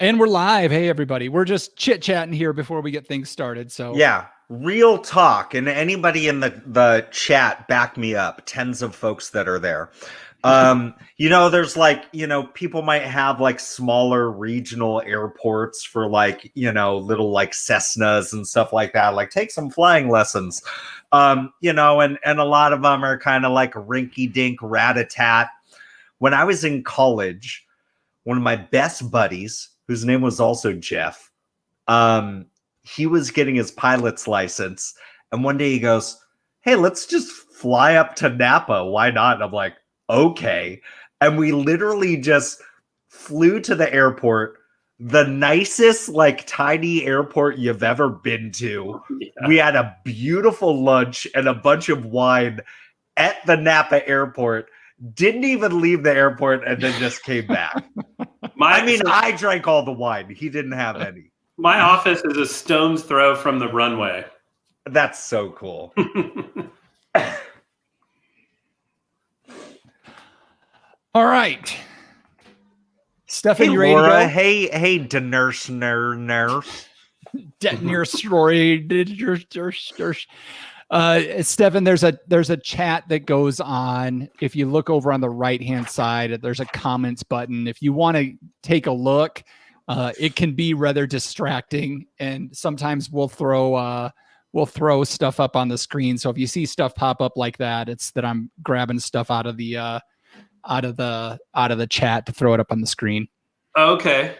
And we're live. Hey, everybody. We're just chit-chatting here before we get things started. So yeah, real talk. And anybody in the chat, back me up. Tens of folks that are there. There's people might have like smaller regional airports for little like Cessnas and stuff like that. Like take some flying lessons. And a lot of them are kind of like rinky-dink rat-a-tat. When I was in college, one of my best buddies, whose name was also Jeff, he was getting his pilot's license. And one day he goes, "Hey, let's just fly up to Napa. Why not?" And I'm like, okay. And we literally just flew to the airport, the nicest, like tiny airport you've ever been to. Yeah. We had a beautiful lunch and a bunch of wine at the Napa airport. Didn't even leave the airport and then just came back. I drank all the wine. He didn't have any. My office is a stone's throw from the runway. That's so cool. All right. Stefan, hey, you ready Laura, to go? Hey, nurse. Stefan, there's a chat that goes on. If you look over on the right-hand side, there's a comments button. If you want to take a look, it can be rather distracting, and sometimes we'll throw stuff up on the screen. So if you see stuff pop up like that, it's that I'm grabbing stuff out of the chat to throw it up on the screen. Okay.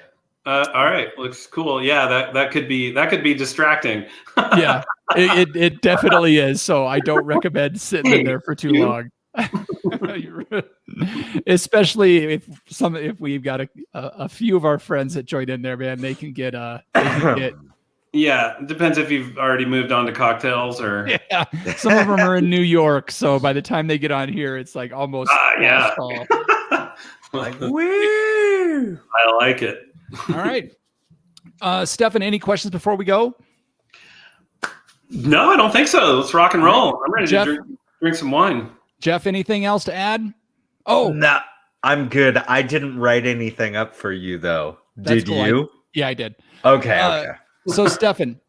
All right. Looks cool. Yeah, that could be distracting. Yeah, it definitely is. So I don't recommend sitting in there for too long. Especially if we've got a few of our friends that join in there, man, they can get yeah, it depends if you've already moved on to cocktails or yeah. Some of them are in New York, so by the time they get on here, it's like almost yeah. Like woo! I like it. All right, Stefan, any questions before we go? No, I don't think so. Let's rock and roll. I'm ready to drink some wine. Jeff, anything else to add? Oh, no, I'm good. I didn't write anything up for you though. Did cool. you? Yeah, I did. Okay. So, Stefan,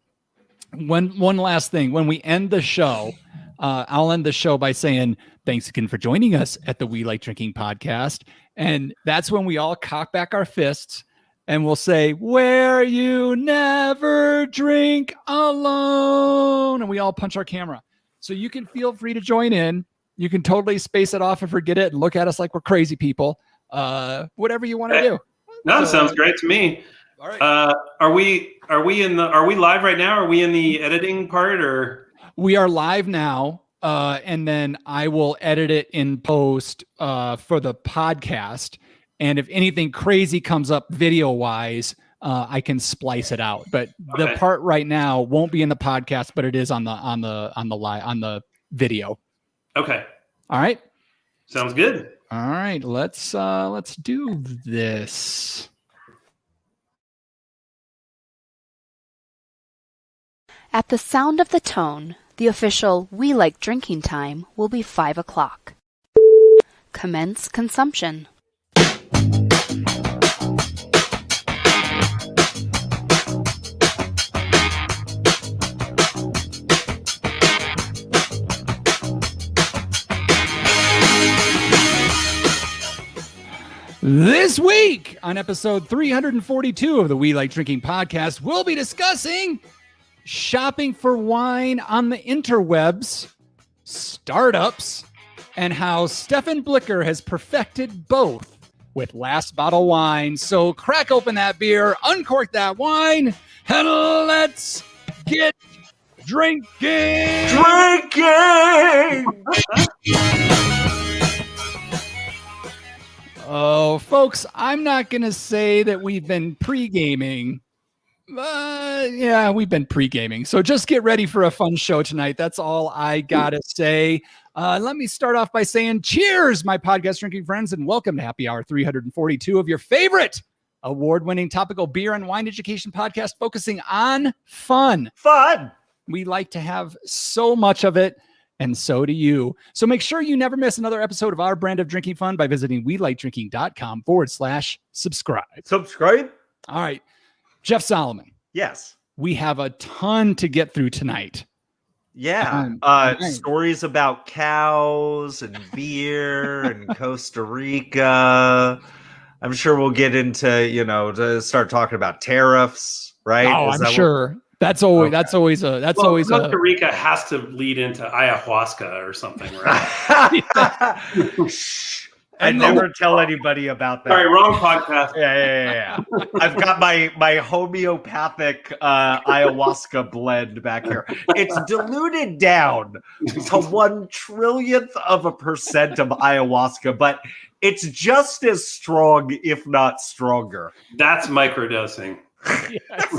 one last thing. When we end the show, I'll end the show by saying thanks again for joining us at the We Like Drinking podcast. And that's when we all cock back our fists and we'll say, "Where you never drink alone." And we all punch our camera. So you can feel free to join in. You can totally space it off and forget it and look at us like we're crazy people. Whatever you want to do. No, sounds great to me. All right. Are we live right now? Are we in the editing part or? We are live now. And then I will edit it in post for the podcast. And if anything crazy comes up video wise, I can splice it out. But the part right now won't be in the podcast, but it is on the video. Okay. All right. Sounds good. All right. Let's do this. At the sound of the tone, the official We Like Drinking time will be 5 o'clock. Commence consumption. This week on episode 342 of the We Like Drinking podcast, we'll be discussing shopping for wine on the interwebs, startups, and how Stefan Blicker has perfected both with Last Bottle Wine. So crack open that beer, uncork that wine, and let's get drinking! Oh, folks, I'm not going to say that we've been pre-gaming. Yeah, we've been pre-gaming. So just get ready for a fun show tonight. That's all I got to say. Let me start off by saying cheers, my podcast drinking friends, and welcome to Happy Hour 342 of your favorite award-winning topical beer and wine education podcast focusing on fun. Fun! We like to have so much of it. And so do you. So make sure you never miss another episode of our brand of drinking fun by visiting WeLikeDrinking.com/subscribe. Subscribe. All right, Jeff Solomon. Yes. We have a ton to get through tonight. Yeah. Right. Stories about cows and beer and Costa Rica. I'm sure we'll get into, to start talking about tariffs, right? Oh, I'm sure. That's always Costa Rica has to lead into ayahuasca or something, right? Shh. I never tell anybody about that. Sorry, wrong podcast. Yeah. I've got my homeopathic ayahuasca blend back here. It's diluted down to 0.001% of ayahuasca, but it's just as strong, if not stronger. That's microdosing. Yes.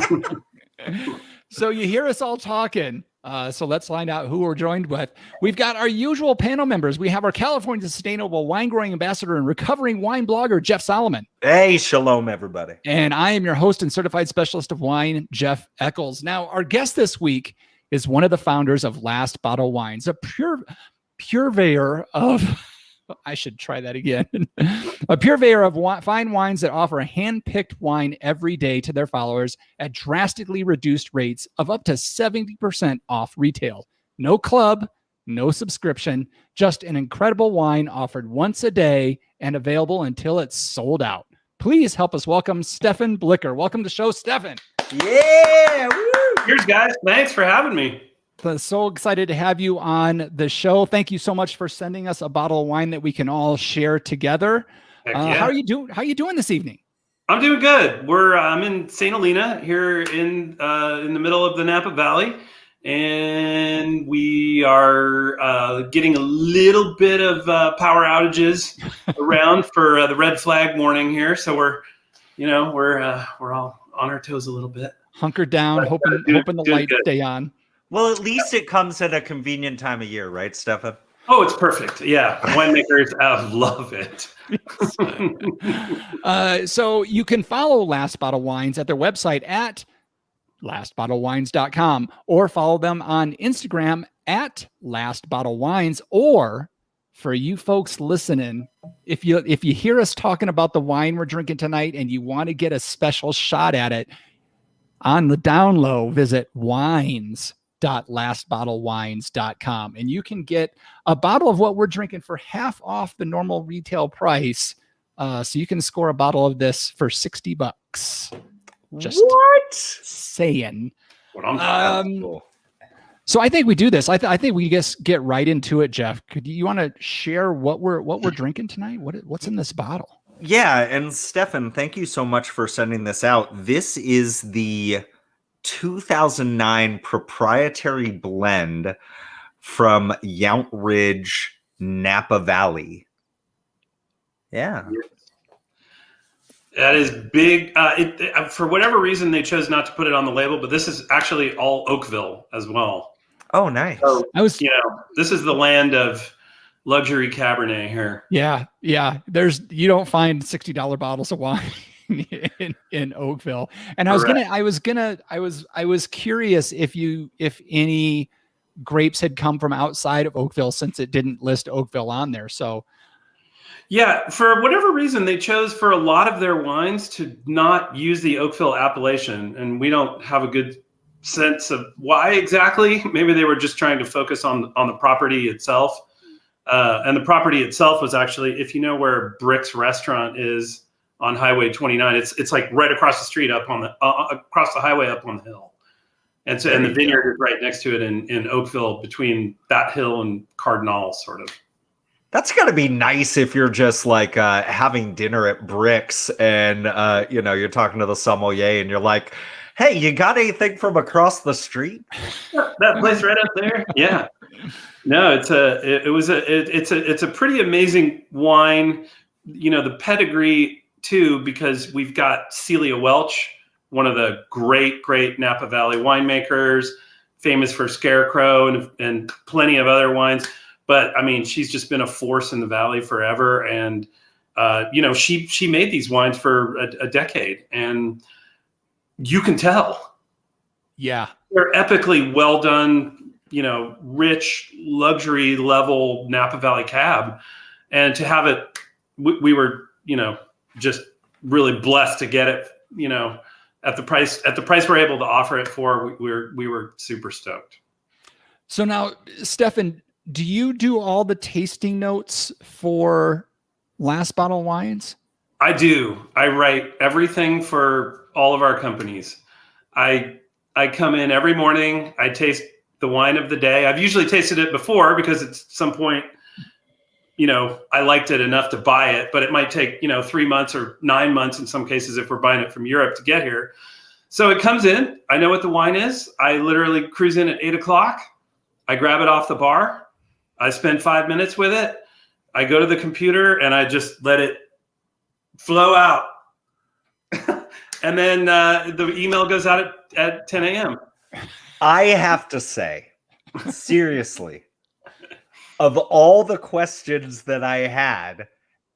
So you hear us all talking. So let's find out who we're joined with. We've got our usual panel members. We have our California Sustainable Wine Growing Ambassador and recovering wine blogger, Jeff Solomon. Hey, shalom, everybody. And I am your host and certified specialist of wine, Jeff Eccles. Now, our guest this week is one of the founders of Last Bottle Wines, a purveyor of... I should try that again. A purveyor of fine wines that offer a hand-picked wine every day to their followers at drastically reduced rates of up to 70% off retail. No club, no subscription, just an incredible wine offered once a day and available until it's sold out. Please help us welcome Stefan Blicker. Welcome to the show, Stefan. Yeah. Woo. Cheers, guys. Thanks for having me. So excited to have you on the show. Thank you so much for sending us a bottle of wine that we can all share together. Yeah. How are you doing? How are you doing this evening? I'm doing good. I'm in St. Helena here in the middle of the Napa Valley, and we are getting a little bit of power outages around for the red flag warning here. So we're all on our toes a little bit. Hunkered down, hoping the lights stay on. Well, at least it comes at a convenient time of year, right, Stefan? Oh, it's perfect. Yeah. Winemakers love it. So you can follow Last Bottle Wines at their website at lastbottlewines.com or follow them on Instagram at Last Bottle Wines. Or for you folks listening, if you hear us talking about the wine we're drinking tonight and you want to get a special shot at it, on the down low, visit wines.lastbottlewines.com and you can get a bottle of what we're drinking for half off the normal retail price. So you can score a bottle of this for $60. Just what? Saying. What I'm Cool. So I think we do this. I think we just get right into it, Jeff. You want to share what we're drinking tonight? What's in this bottle? Yeah, and Stefan, thank you so much for sending this out. This is the 2009 proprietary blend from Yount Ridge, Napa Valley. Yeah. That is big. For whatever reason, they chose not to put it on the label, but this is actually all Oakville as well. Oh, nice. So, this is the land of luxury Cabernet here. Yeah. You don't find $60 bottles of wine in Oakville. And I was curious if any grapes had come from outside of Oakville, since it didn't list Oakville on there. So yeah, for whatever reason, they chose for a lot of their wines to not use the Oakville appellation, and we don't have a good sense of why exactly. Maybe they were just trying to focus on the property itself. And the property itself was actually, if you know where Brick's restaurant is on Highway 29, it's like right across the street up on the across the highway up on the hill. And so, and the vineyard is right next to it in Oakville, between that hill and Cardinal, sort of. That's got to be nice if you're just like having dinner at Brick's and you're talking to the sommelier and you're like, "Hey, you got anything from across the street?" That place right up there. Yeah. No, it's a pretty amazing wine. The pedigree too, because we've got Celia Welch, one of the great Napa Valley winemakers, famous for Scarecrow and plenty of other wines. But I mean, she's just been a force in the valley forever. And she made these wines for a decade, and you can tell. Yeah, they're epically well done. Rich luxury level Napa Valley cab, and to have it, we were, just really blessed to get it at the price we're able to offer it for, we were super stoked. So now, Stefan, do you do all the tasting notes for Last Bottle Wines? I do. I write everything for all of our companies. I come in every morning. I taste the wine of the day. I've usually tasted it before because at some point, I liked it enough to buy it, but it might take, 3 months or 9 months in some cases if we're buying it from Europe to get here. So it comes in. I know what the wine is. I literally cruise in at 8:00. I grab it off the bar. I spend 5 minutes with it. I go to the computer and I just let it flow out. And then the email goes out at 10 a.m. I have to say, seriously, of all the questions that I had,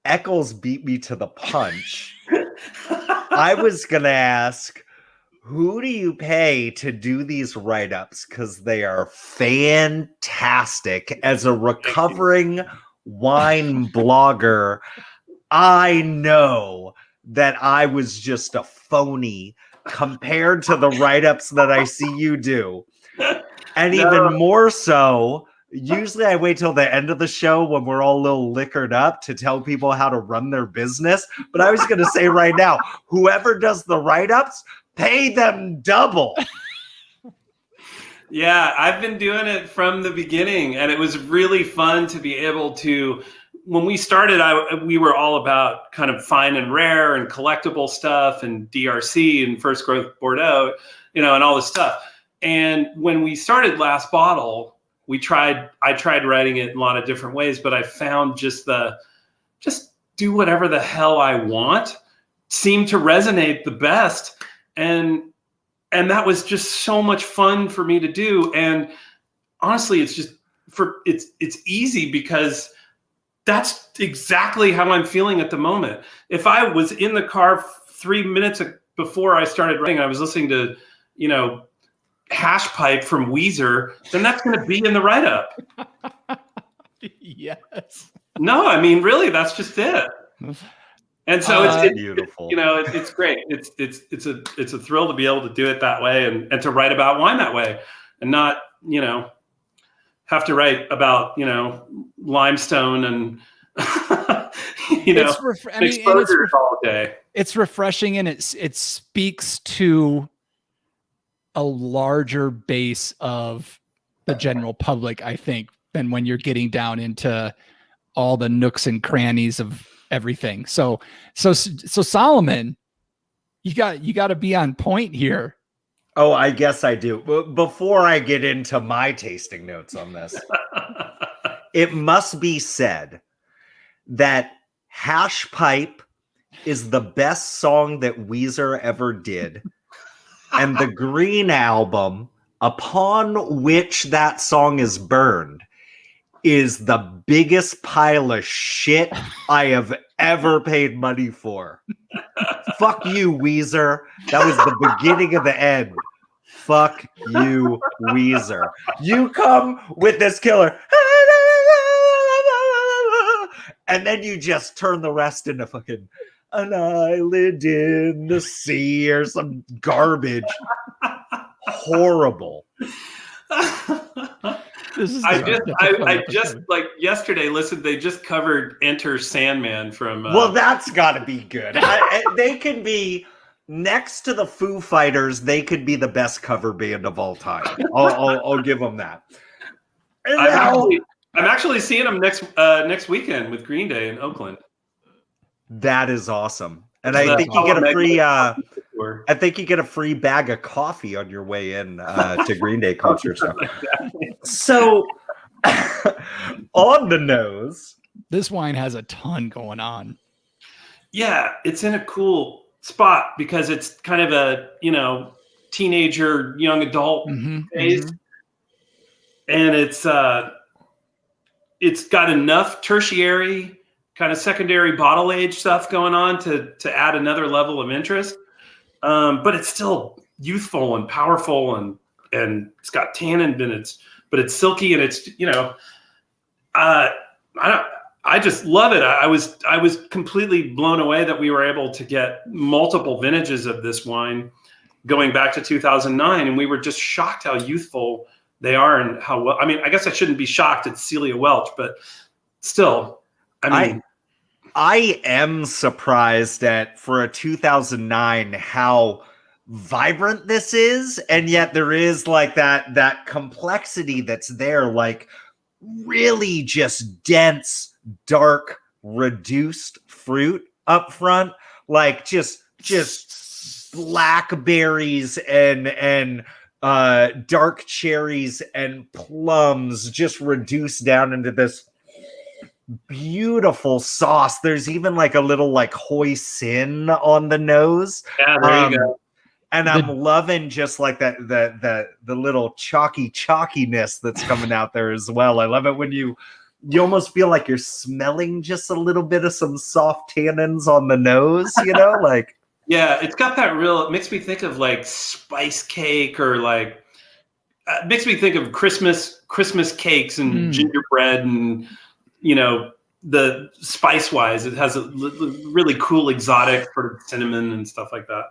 Eccles beat me to the punch. I was going to ask, who do you pay to do these write-ups? Because they are fantastic. As a recovering wine blogger, I know that I was just a phony compared to the write-ups that I see you do. And even more so, usually I wait till the end of the show when we're all a little liquored up to tell people how to run their business. But I was going to say right now, whoever does the write-ups, pay them double. Yeah, I've been doing it from the beginning, and it was really fun to be able to. When we started, we were all about kind of fine and rare and collectible stuff and DRC and First Growth Bordeaux, and all this stuff. And when we started Last Bottle, I tried writing it in a lot of different ways, but I found just do whatever the hell I want seemed to resonate the best. And that was just so much fun for me to do. And honestly, it's easy because that's exactly how I'm feeling at the moment. If I was in the car 3 minutes before I started writing, I was listening to, Hash Pipe from Weezer, then that's going to be in the write-up. Yes. No, I mean, really, that's just it. And so it's beautiful. It's great. It's a thrill to be able to do it that way and to write about wine that way and not, have to write about, limestone and, exposure all day. It's refreshing, and it speaks to a larger base of the general public, I think, than when you're getting down into all the nooks and crannies of everything. So Solomon, you got to be on point here. Oh, I guess I do. Before I get into my tasting notes on this, it must be said that Hash Pipe is the best song that Weezer ever did. And the Green Album, upon which that song is burned, is the biggest pile of shit I have ever paid money for. Fuck you, Weezer. That was the beginning of the end. Fuck you, Weezer. You come with this killer, and then you just turn the rest into fucking An Island in the Sea or some garbage. Horrible. I just like yesterday listened, they just covered Enter Sandman from well, that's gotta be good. They can be next to the Foo Fighters, they could be the best cover band of all time. I'll give them that. I'm actually seeing them next weekend with Green Day in Oakland. That is awesome. And I think you get a free I think you get a free bag of coffee on your way in to Green Day concert. So on the nose, this wine has a ton going on. Yeah, it's in a cool spot because it's kind of a, teenager, young adult phase. And it's got enough tertiary kind of secondary bottle age stuff going on to add another level of interest. But it's still youthful and powerful and it's got tannin but it's silky and it's, I I just love it. I was completely blown away that we were able to get multiple vintages of this wine going back to 2009, and we were just shocked how youthful they are and how well. I mean, I guess I shouldn't be shocked it's Celia Welch, but still, I mean, I am surprised at for a 2009 how vibrant this is, and yet there is like that complexity that's there, like really just dense, dark, reduced fruit up front, like just blackberries and dark cherries and plums just reduced down into this beautiful sauce. There's even like a little like hoisin on the nose. Yeah, there you go. And I'm loving just like the little chalkiness that's coming out there as well. I love it when you almost feel like you're smelling just a little bit of some soft tannins on the nose, you know, like. Yeah, it's got that it makes me think of like spice cake, or like it makes me think of Christmas cakes and gingerbread, and the spice wise, it has a really cool exotic sort of cinnamon and stuff like that.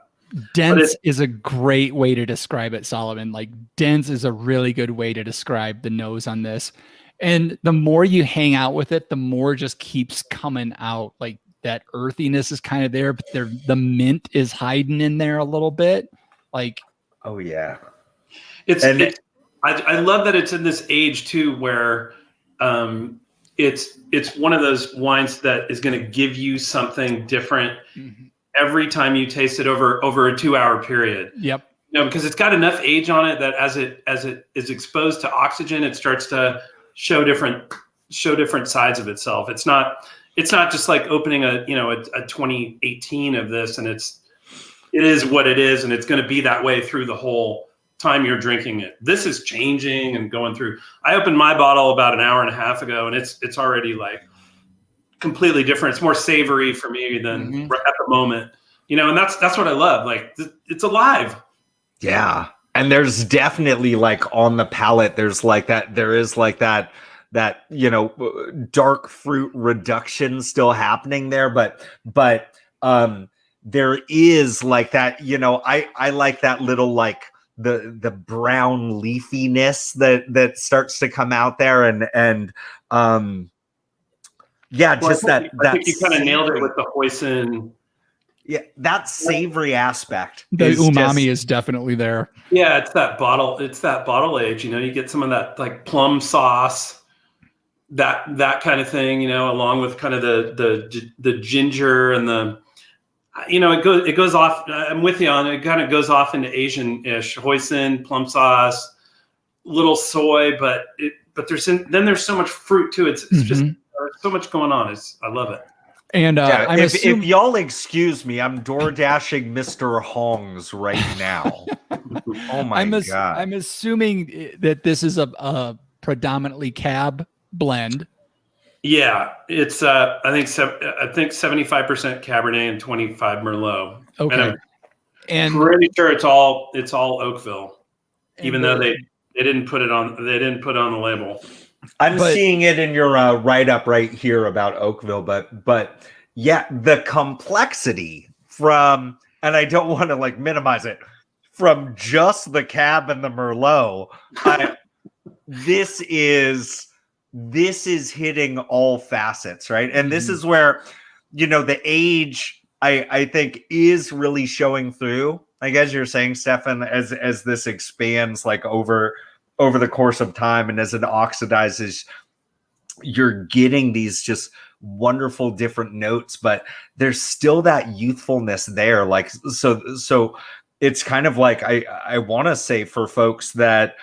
Dense is a great way to describe it, Solomon. Like dense is a really good way to describe the nose on this. And the more you hang out with it, the more it just keeps coming out. Like that earthiness is kind of there, but the mint is hiding in there a little bit. Like, oh yeah. I love that it's in this age too, where it's one of those wines that is going to give you something different every time you taste it over a 2-hour period. Yep. Because it's got enough age on it that as it is exposed to oxygen, it starts to show different sides of itself. It's not just like opening a 2018 of this, and it is what it is, and it's going to be that way through the whole time you're drinking it. This is changing and going through. I opened my bottle about an hour and a half ago, and it's already like completely different. It's more savory for me than at the moment, and that's what I love. Like it's alive. Yeah. And there's definitely like on the palate, there is like that dark fruit reduction still happening there, but there is like that, I like that little like the brown leafiness that starts to come out there, and yeah, well, just I think you kind of nailed it with the hoisin. Yeah, that savory aspect. The umami is definitely there. Yeah, it's that bottle age. You get some of that like plum sauce, that kind of thing. Along with kind of the ginger and the, it goes off. I'm with you on it. It kind of goes off into Asian-ish. Hoisin, plum sauce, little soy, but there's so much fruit too. It's just there's so much going on. I love it. And if y'all excuse me, I'm door dashing Mr. Hong's right now. Oh my God. I'm assuming that this is a predominantly cab blend. Yeah, it's I think 75% Cabernet and 25 Merlot. Okay. And I'm pretty sure it's all Oakville, even though they didn't put it on the label. I'm seeing it in your write-up right here about Oakville, but yeah, the complexity from, and I don't want to like minimize it, from just the Cab and the Merlot, this is hitting all facets, right? And this is where, the age, I think, is really showing through. Like as you're saying, Stefan, as this expands like over the course of time, and as it oxidizes, you're getting these just wonderful different notes, but there's still that youthfulness there. Like, so it's kind of like, I want to say for folks that,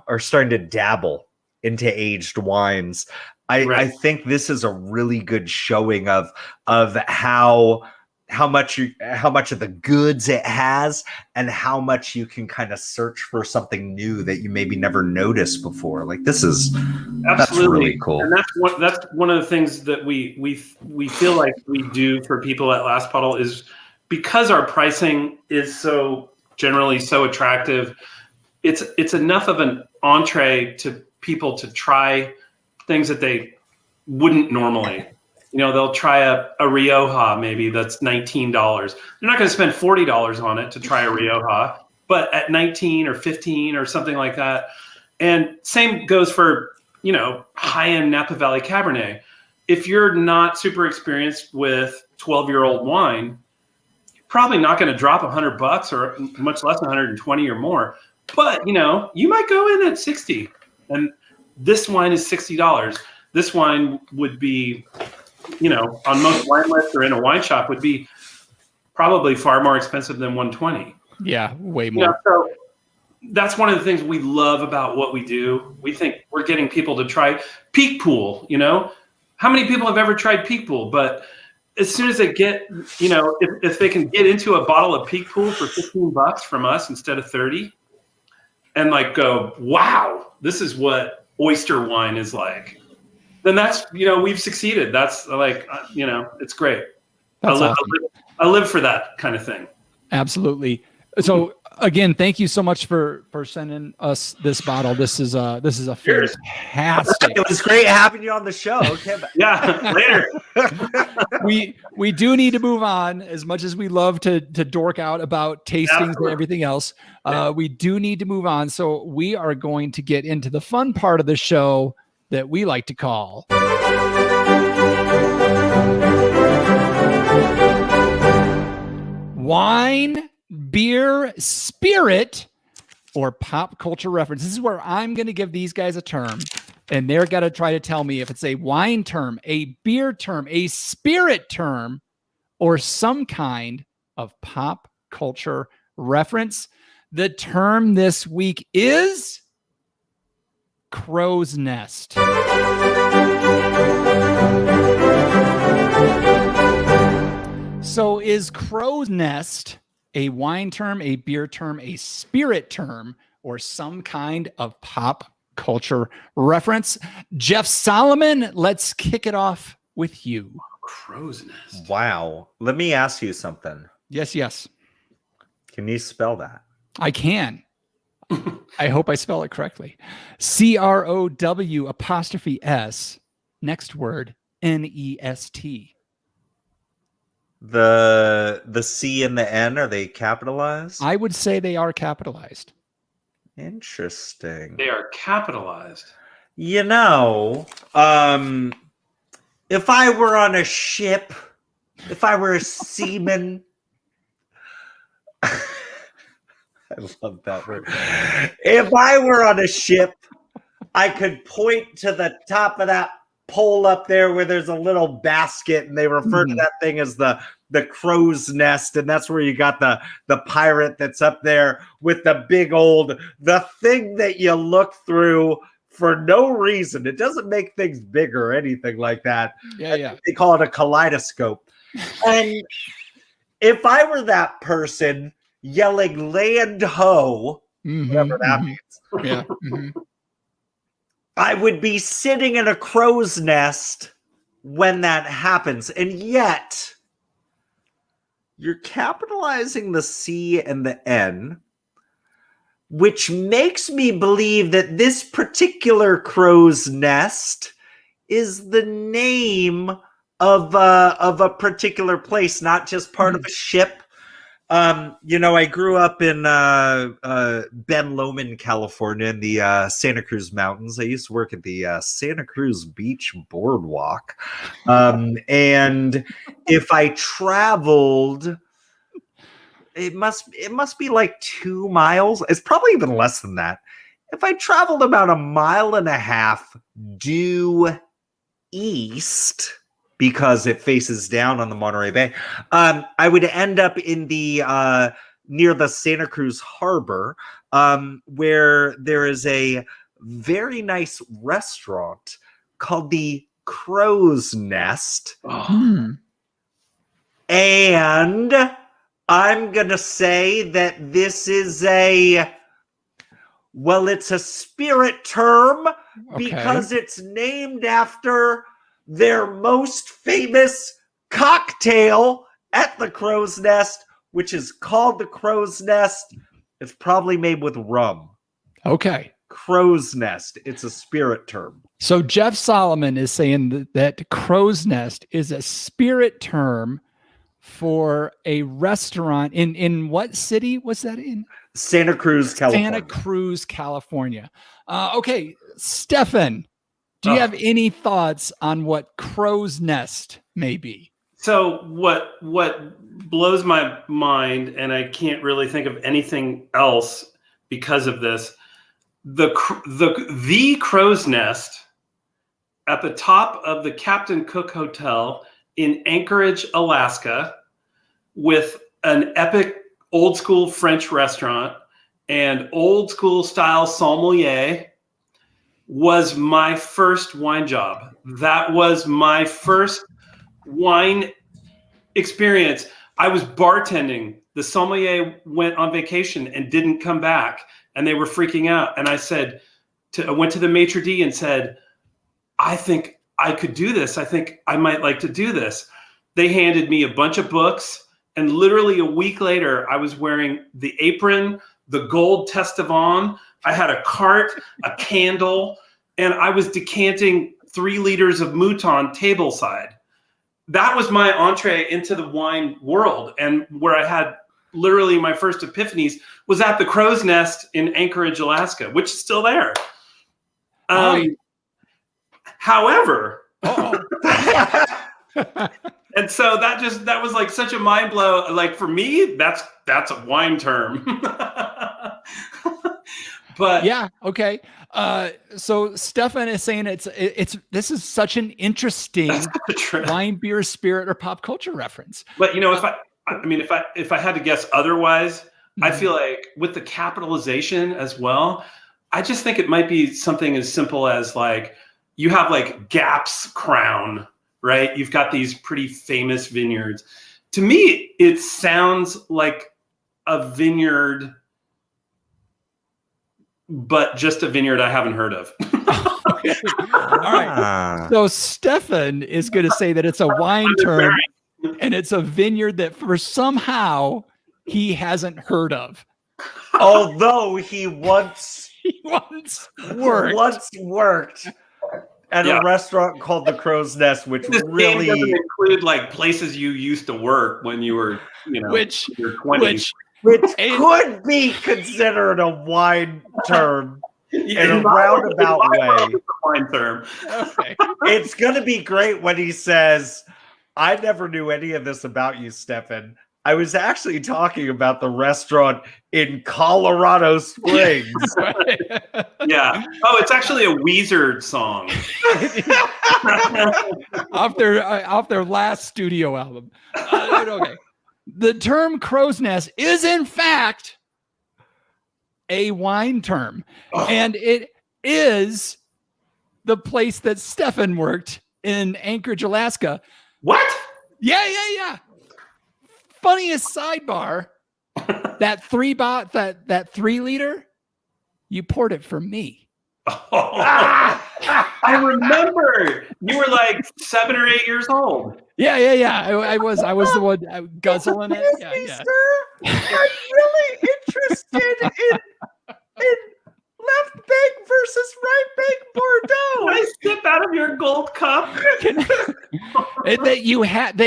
are starting to dabble into aged wines, I think this is a really good showing of how much of the goods it has, and how much you can kind of search for something new that you maybe never noticed before. Like this is absolutely, that's really cool. And that's one of the things that we feel like we do for people at Last Bottle, is because our pricing is so generally so attractive. It's enough of an entree to people to try things that they wouldn't normally. They'll try a Rioja maybe that's $19. They're not going to spend $40 on it to try a Rioja, but at 19 or 15 or something like that. And same goes for, high-end Napa Valley Cabernet. If you're not super experienced with 12-year-old wine, you're probably not going to drop $100 or much less than 120 or more. But, you might go in at 60. And this wine is $60. This wine would be, on most wine lists or in a wine shop would be probably far more expensive than 120. Yeah, way more. So that's one of the things we love about what we do. We think we're getting people to try Peak Pool. How many people have ever tried Peak Pool? But as soon as they get, if they can get into a bottle of Peak Pool for $15 from us instead of 30, and go, wow, this is what oyster wine is like, then that's, we've succeeded. That's it's great. That's awesome. I live for that kind of thing. Absolutely. So again, thank you so much for sending us this bottle. This is a fantastic. It was great having you on the show. Okay. Yeah, later. we do need to move on. As much as we love to dork out about tastings and everything else, we do need to move on. So we are going to get into the fun part of the show that we like to call Wine, Beer, Spirit, or Pop Culture Reference. This is where I'm going to give these guys a term, and they're going to try to tell me if it's a wine term, a beer term, a spirit term, or some kind of pop culture reference. The term this week is crow's nest. So is crow's nest a wine term, a beer term, a spirit term, or some kind of pop culture reference? Jeff Solomon, let's kick it off with you. Crow's nest. Wow. Let me ask you something. Yes. Can you spell that? I can. I hope I spell it correctly. CROW''S, next word, NEST. The C and the N, are they capitalized? I would say they are capitalized. Interesting. They are capitalized. If I were on a ship, if I were a seaman, I love that word. If I were on a ship, I could point to the top of that pole up there where there's a little basket, and they refer to that thing as the crow's nest, and that's where you got the pirate that's up there with the big the thing that you look through for no reason. It doesn't make things bigger or anything like that. Yeah. They call it a kaleidoscope. And if I were that person yelling land ho, whatever that means, Yeah. I would be sitting in a crow's nest when that happens. And yet, you're capitalizing the C and the N, which makes me believe that this particular crow's nest is the name of a particular place, not just part of a ship. I grew up in Ben Lomond, California, in the Santa Cruz Mountains. I used to work at the Santa Cruz Beach Boardwalk. And if I traveled, it must be like 2 miles. It's probably even less than that. If I traveled about 1.5 miles due east, because it faces down on the Monterey Bay, I would end up in the near the Santa Cruz Harbor, where there is a very nice restaurant called the Crow's Nest. And I'm going to say that this is it's a spirit term because it's named after their most famous cocktail at the Crow's Nest, which is called the Crow's Nest. It's probably made with rum. Okay. crow's nest. It's a spirit term. So Jeff Solomon is saying that crow's nest is a spirit term for a restaurant in what city was that in? Santa Cruz, California. Santa Cruz, California. Okay, Stefan, do you have any thoughts on what crow's nest may be? So what blows my mind, and I can't really think of anything else because of this, the crow's nest at the top of the Captain Cook Hotel in Anchorage, Alaska, with an epic old school French restaurant and old school style sommelier, was my first wine job. That was my first wine experience. I was bartending. The sommelier went on vacation and didn't come back, and they were freaking out. And I went to the maitre d' and said, I think I could do this. I think I might like to do this. They handed me a bunch of books, and literally a week later, I was wearing the apron, the gold Testavon. I had a cart, a candle, and I was decanting 3 liters of Mouton tableside. That was my entree into the wine world, and where I had literally my first epiphanies was at the Crow's Nest in Anchorage, Alaska, which is still there. However, and so that was like such a mind blow. Like for me, that's a wine term. But yeah, okay. So Stefan is saying this is such an interesting wine, beer, spirit, or pop culture reference. But if I had to guess otherwise, I feel like with the capitalization as well, I just think it might be something as simple as like you have like Gap's Crown, right? You've got these pretty famous vineyards. To me, it sounds like a vineyard, but just a vineyard I haven't heard of. Okay. All right. So Stefan is going to say that it's a wine term and it's a vineyard that for somehow he hasn't heard of. Although he once worked at a restaurant called the Crow's Nest, which this really doesn't include like places you used to work when you were, which in your 20s. Which could be considered a wine term in a roundabout way. Wine term. Okay. It's going to be great when he says, I never knew any of this about you, Stefan. I was actually talking about the restaurant in Colorado Springs. Yeah. Oh, it's actually a Weezer song. off their last studio album. Okay. The term crow's nest is in fact a wine term. And it is the place that Stefan worked in Anchorage, Alaska. What? Yeah. Funniest sidebar, that 3 liter, you poured it for me. I remember you were like 7 or 8 years old. Yeah. I was the one guzzling it. Yeah. I'm really interested in left bank versus right bank Bordeaux. Can I sip out of your gold cup? that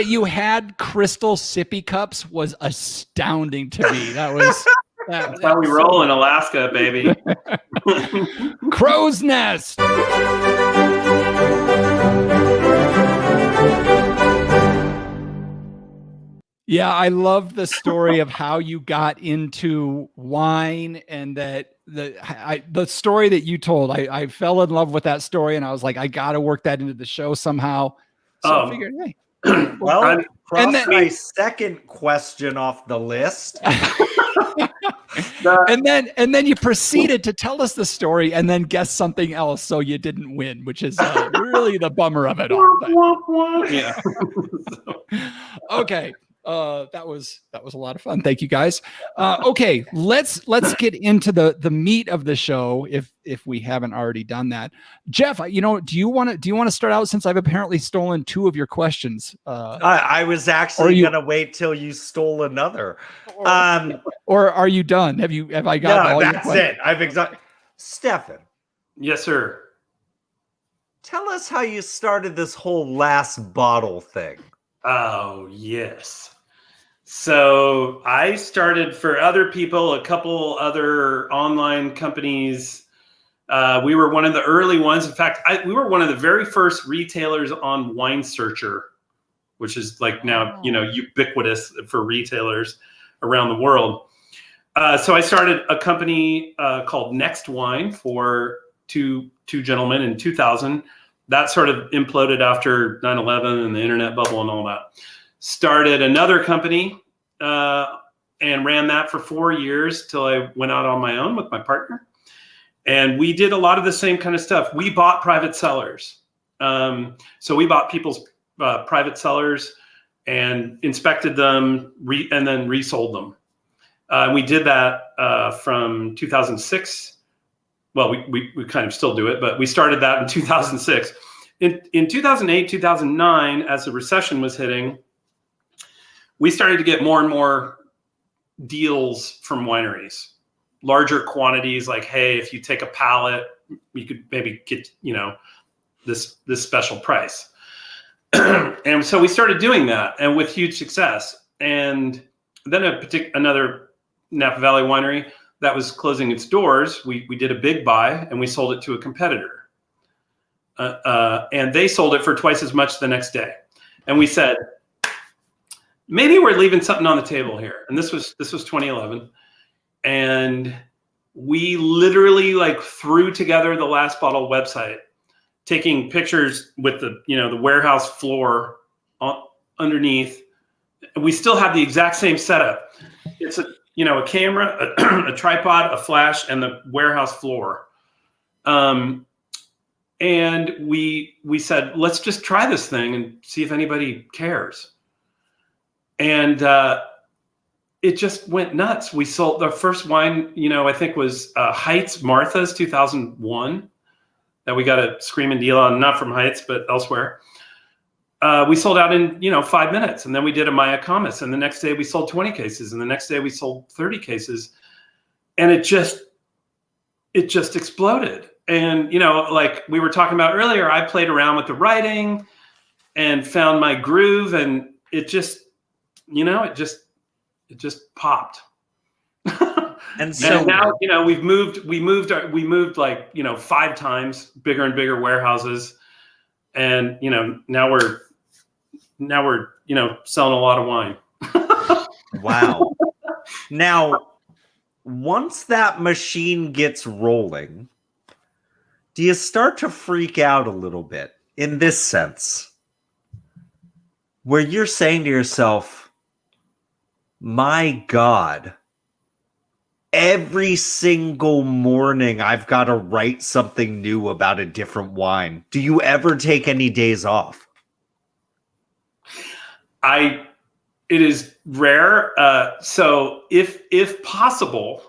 you had crystal sippy cups was astounding to me. That's how we roll in Alaska, baby. Crow's Nest. Yeah, I love the story of how you got into wine, and that the story that you told. I fell in love with that story, and I was like, I got to work that into the show somehow. So I figured, hey. Well, my second question off the list. and then you proceeded to tell us the story and then guess something else, so you didn't win, which is really the bummer of it all. Yeah. Okay. That was a lot of fun. Thank you guys. Okay, let's get into the meat of the show if we haven't already done that. Jeff, do you want to start out, since I've apparently stolen 2 of your questions? I was actually going to wait till you stole another. Or are you done? Have I got all your questions? That's it. Stefan, Yes, sir. tell us how you started this whole last bottle thing. Oh, yes. So I started for other people, a couple other online companies. We were one of the early ones. In fact, we were one of the very first retailers on Wine Searcher, which is like now, ubiquitous for retailers around the world. So I started a company called Next Wine for two gentlemen in 2000. That sort of imploded after 9/11 and the internet bubble and all that. Started another company and ran that for 4 years till I went out on my own with my partner. And we did a lot of the same kind of stuff. We bought private sellers. So we bought people's private sellers and inspected them and then resold them. We did that from 2006. Well, we kind of still do it, but we started that in 2006. In 2008, 2009, as the recession was hitting, we started to get more and more deals from wineries, larger quantities. Like, hey, if you take a pallet, you could maybe get this special price. And so we started doing that, and with huge success. And then another Napa Valley winery that was closing its doors, we did a big buy and we sold it to a competitor. And they sold it for twice as much the next day. And we said, maybe we're leaving something on the table here. And this was 2011. And we literally threw together the Last Bottle website, taking pictures with the warehouse floor underneath. We still have the exact same setup. It's a camera, a tripod, a flash, and the warehouse floor. And we said, let's just try this thing and see if anybody cares. And it just went nuts. We sold the first wine, I think was Heights Martha's 2001 that we got a screaming deal on, not from Heights, but elsewhere. We sold out in 5 minutes, and then we did a Maya Kamis, and the next day we sold 20 cases, and the next day we sold 30 cases, and it just exploded. And like we were talking about earlier, I played around with the writing and found my groove, and it just popped. And so now we moved like 5 times, bigger and bigger warehouses, and now we're selling a lot of wine. Wow. Now, once that machine gets rolling, do you start to freak out a little bit in this sense, where you're saying to yourself, my God, every single morning I've got to write something new about a different wine? Do you ever take any days off? It is rare. So if possible,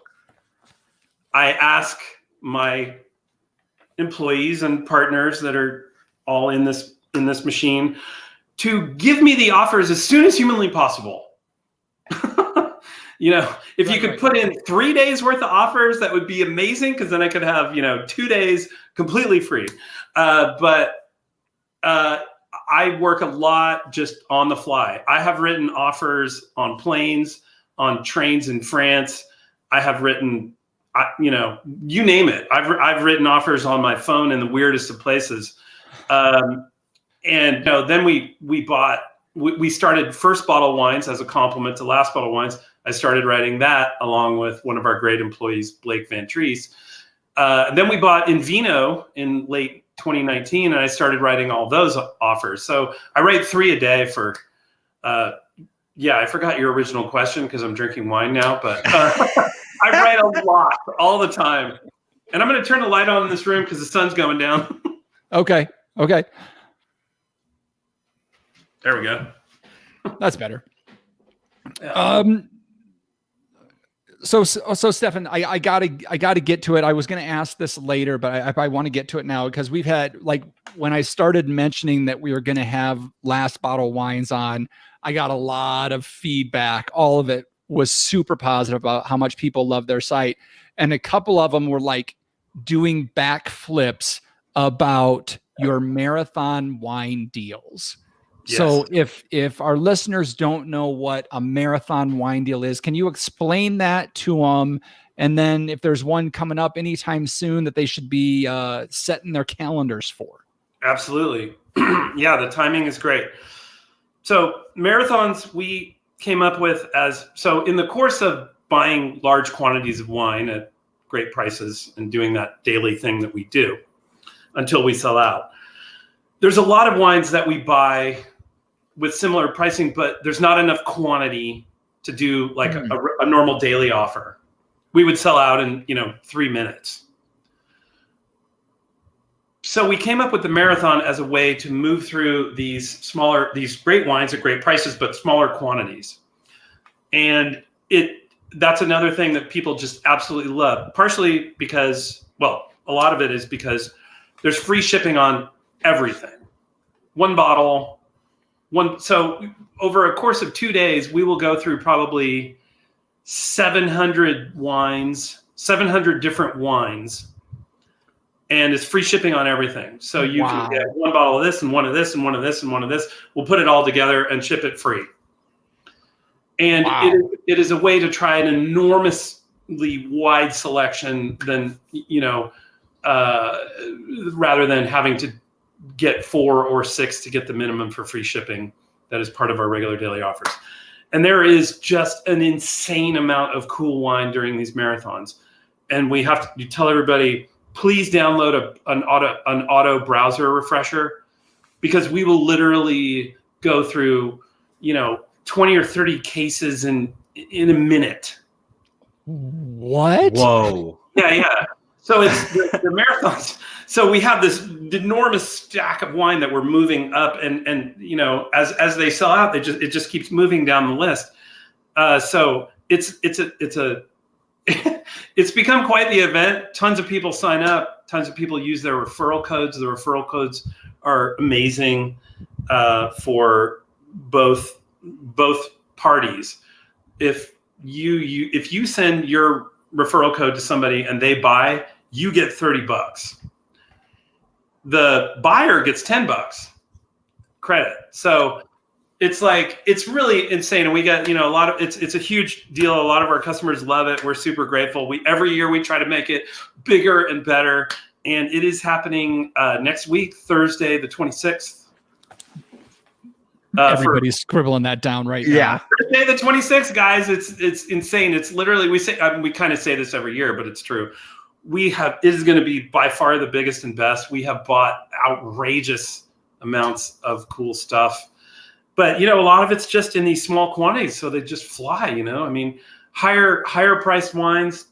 I ask my employees and partners that are all in this machine to give me the offers as soon as humanly possible. If you could put in 3 days worth of offers, that would be amazing, because then I could have 2 days completely free. But I work a lot just on the fly. I have written offers on planes, on trains in France. I have written, you name it. I've written offers on my phone in the weirdest of places. And then we started First Bottle Wines as a complement to Last Bottle Wines. I started writing that along with one of our great employees, Blake Van Treese. Then we bought Invino in late 2019, and I started writing all those offers. So I write 3 a day for, I forgot your original question because I'm drinking wine now, but I write a lot all the time. And I'm going to turn the light on in this room because the sun's going down. Okay. There we go. That's better. Yeah. So Stefan, I gotta get to it. I was going to ask this later, but I want to get to it now, because we've had, when I started mentioning that we were going to have Last Bottle Wines on, I got a lot of feedback. All of it was super positive about how much people love their site. And a couple of them were like doing backflips about your marathon wine deals. Yes. So if our listeners don't know what a marathon wine deal is, can you explain that to them? And then if there's one coming up anytime soon that they should be setting their calendars for. Absolutely. Yeah, the timing is great. So marathons we came up with so in the course of buying large quantities of wine at great prices and doing that daily thing that we do until we sell out. There's a lot of wines that we buy with similar pricing, but there's not enough quantity to do like a normal daily offer. We would sell out in 3 minutes. So we came up with the marathon as a way to move through these great wines at great prices, but smaller quantities. And that's another thing that people just absolutely love, partially because, well, a lot of it is because there's free shipping on everything. One bottle, so over a course of 2 days, we will go through probably 700 different wines. And it's free shipping on everything. So you can get one bottle of this and one of this and one of this and one of this. We'll put it all together and ship it free. And it is a way to try an enormously wide selection than, rather than having to get 4 or 6 to get the minimum for free shipping. That is part of our regular daily offers. And there is just an insane amount of cool wine during these marathons. And we have to tell everybody, please download an auto browser refresher, because we will literally go through, 20 or 30 cases in a minute. What? Whoa. Yeah. So it's the marathons. So we have this enormous stack of wine that we're moving up, and as they sell out, it just keeps moving down the list. So it's become quite the event. Tons of people sign up. Tons of people use their referral codes. The referral codes are amazing for both parties. If you send your referral code to somebody and they buy, you get $30. The buyer gets $10 credit. So it's really insane. And we get, a lot of, it's a huge deal. A lot of our customers love it. We're super grateful. Every year we try to make it bigger and better. And it is happening next week, Thursday, the 26th. Everybody's scribbling that down right now. Yeah. Thursday the 26th, guys. It's insane. It's literally, we kind of say this every year, but it's true. It is going to be by far the biggest and best. We have bought outrageous amounts of cool stuff. But, a lot of it's just in these small quantities, so they just fly, I mean, higher priced wines,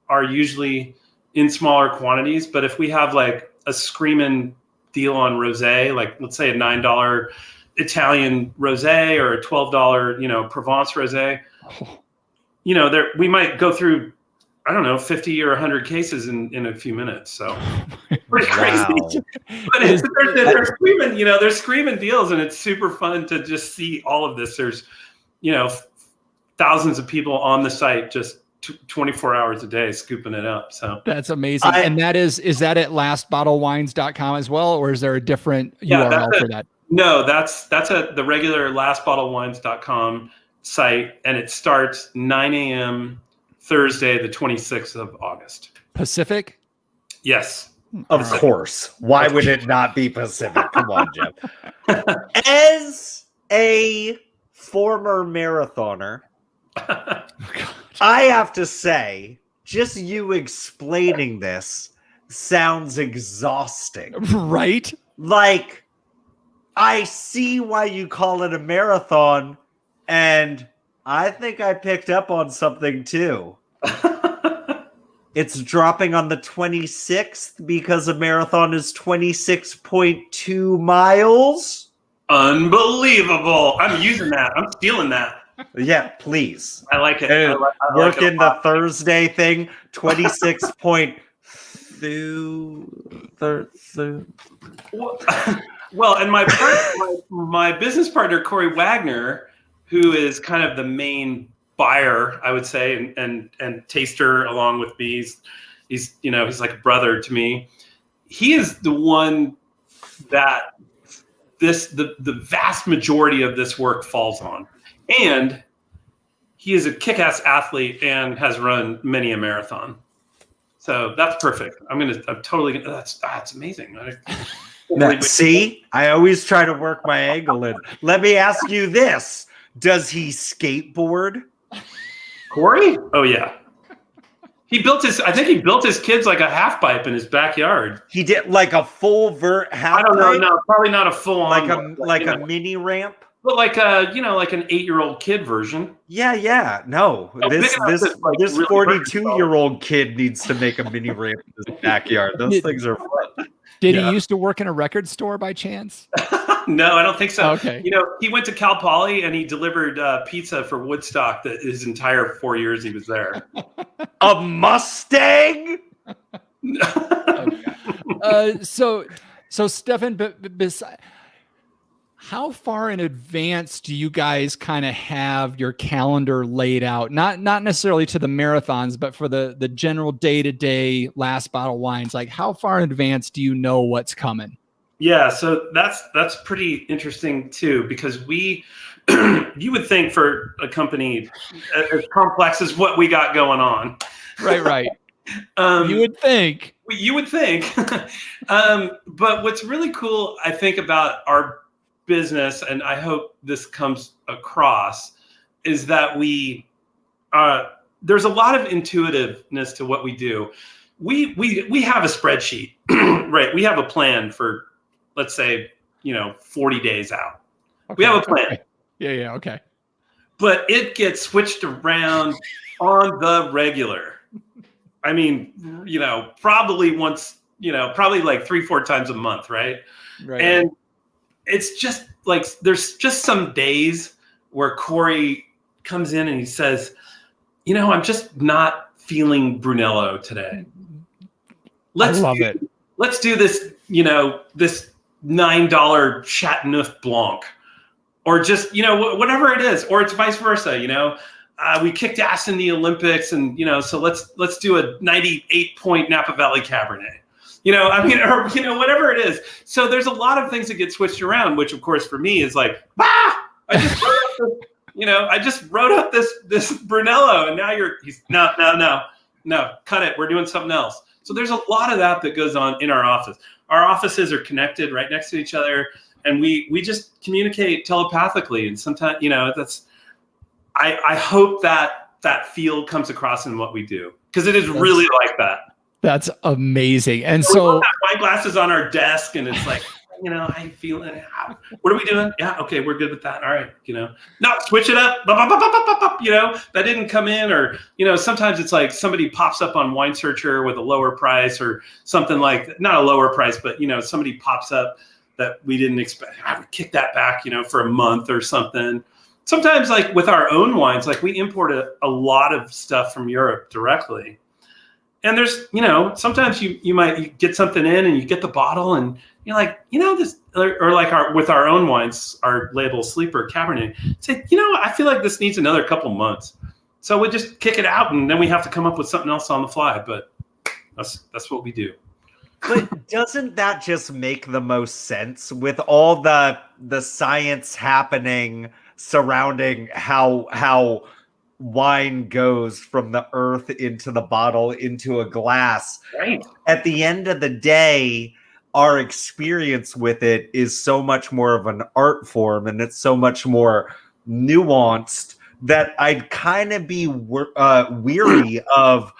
are usually in smaller quantities. But if we have like a screaming deal on rosé, like let's say a $9 Italian rosé or a $12, Provence rosé, we might go through, I don't know, 50 or 100 cases in a few minutes. So pretty crazy. But they're screaming, they're screaming deals, and it's super fun to just see all of this. There's, thousands of people on the site just 24 hours a day scooping it up. So that's amazing. And is that at lastbottlewines.com as well, or is there a different URL for that? No, that's the regular lastbottlewines.com site, and it starts 9 a.m. Thursday, the 26th of August. Pacific? Yes. Of course. Why would it not be Pacific? Come on, Jeff. As a former marathoner, I have to say, just you explaining this sounds exhausting. Right? Like, I see why you call it a marathon, and I think I picked up on something too. It's dropping on the 26th because a marathon is 26.2 miles. Unbelievable. I'm using that. I'm stealing that. Yeah, please. I like it. I like work in the Thursday thing, 26.2. Well, and my business partner, Corey Wagner, who is kind of the main buyer, I would say, and taster along with me. He's like a brother to me. He is the one that the vast majority of this work falls on. And he is a kick-ass athlete and has run many a marathon. So that's perfect. That's amazing. See, I always try to work my angle in. Let me ask you this. Does he skateboard? Corey? Oh yeah. I think he built his kids like a half pipe in his backyard. He did like a full half I don't know. pipe? No, probably not a full on. Like a mini ramp? But like like an 8-year-old kid version. Yeah. No, this 42-year-old kid needs to make a mini ramp in his backyard. Those things are fun. Did he used to work in a record store by chance? No, I don't think so. Okay. He went to Cal Poly and he delivered pizza for Woodstock his entire 4 years he was there. A Mustang? So Stefan, how far in advance do you guys kind of have your calendar laid out? Not necessarily to the marathons, but for the general day-to-day last bottle wines. Like, how far in advance do you know what's coming? Yeah, so that's pretty interesting too, because you would think for a company as complex as what we got going on. Right. You would think. But what's really cool, I think, about our business, and I hope this comes across, is that there's a lot of intuitiveness to what we do. We have a spreadsheet, right? We have a plan for, let's say, 40 days out. Okay. We have a plan. Okay. Yeah, okay. But it gets switched around on the regular. I mean, probably once, probably like 3-4 times a month, right? Right. And it's just like, there's just some days where Corey comes in and he says, I'm just not feeling Brunello today. I love it. Let's do this, this $9 Chateauneuf Blanc, or just, whatever it is, or it's vice versa. We kicked ass in the Olympics, and so let's do a 98-point Napa Valley Cabernet. Or whatever it is. So there's a lot of things that get switched around, which of course for me is like, I just wrote up this Brunello, and now he's no, cut it. We're doing something else. So there's a lot of that goes on in our office. Our offices are connected right next to each other, and we just communicate telepathically. And sometimes, I hope that feel comes across in what we do, because it is really like that. That's amazing. And so so we have wine glasses on our desk, and it's like, how you feeling? What are we doing? Yeah, okay, we're good with that. All right, no, switch it up. That didn't come in, or sometimes it's like somebody pops up on Wine Searcher with a lower price or something like that. Not a lower price, but somebody pops up that we didn't expect. I would kick that back, for a month or something. Sometimes, like with our own wines, like we import a lot of stuff from Europe directly. And there's, sometimes you might get something in and you get the bottle and you're like, this, or like with our own wines, our label Sleeper Cabernet, say, I feel like this needs another couple months. So we just kick it out, and then we have to come up with something else on the fly. But that's what we do. But doesn't that just make the most sense with all the science happening surrounding how wine goes from the earth into the bottle into a glass? Right. At the end of the day, our experience with it is so much more of an art form, and it's so much more nuanced that I'd kind of be weary of